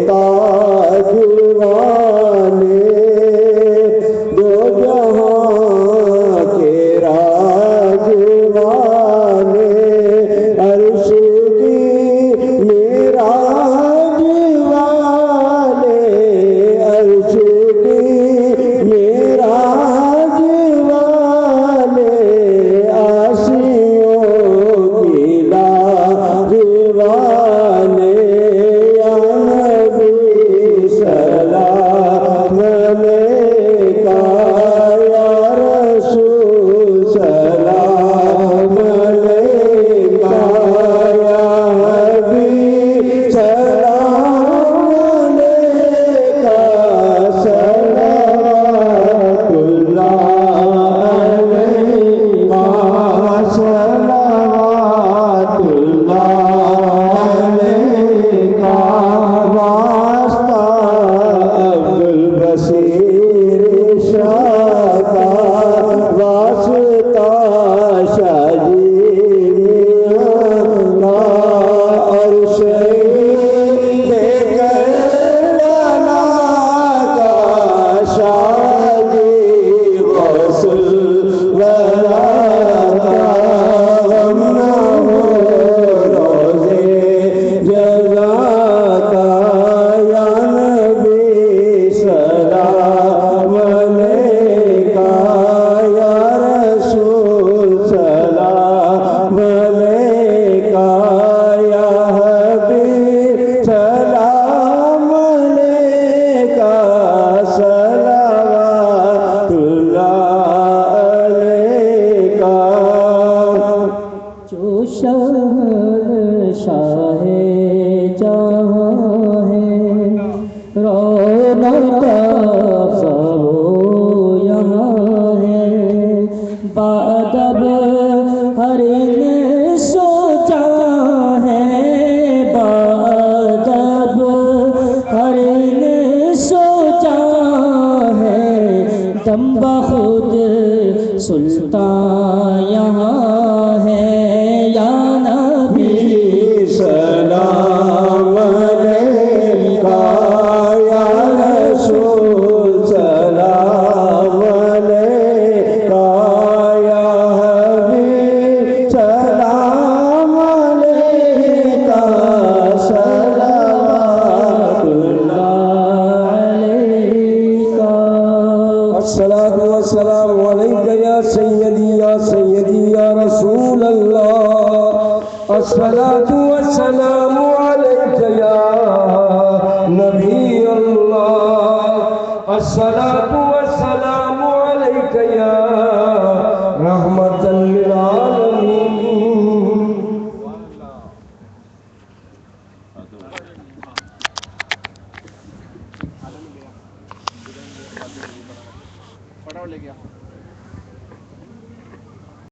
تاج والے دو جہاں کے راج والے عرش کی معراج والے عرش کی معراج والے عاشقوں کی لاج والے یا نبی سلام علیکہ یا رسول سلام علیکہ یا حبیب سلام علیکہ صلوات اللہ علیکہ صلوات اللہ علیکہ واسطہ عبدالبصیر شاہ کا واسطہ شاہ جی میاں کا اور شہید کربلا کا شاہ جی غوث الورا کا غم نہ ہو روزے جزا کا یا نبی سلام علیکہ یا رسول سلام علیکہ یا حبیب سلام علیکہ صلوات اللہ علیکہ جو شاہ جہاں ہے رونق سب یہاں ہے بادب ہر نے سوچا ہے بادب ہر نے سوچا ہے دم بخود سلطان یہاں ہے یا نبی سلام علیکہ یا رسول سلام علیکہ یا حبیب سلام علیکہ صلوات اللہ علیکہ الصلاۃ والسلام علیکہ یا سیدی یا رسول اللہ الصلاۃ والسلام علیکہ یا نبی اللہ الصلاۃ والسلام علیکہ یا رحمت للعالمین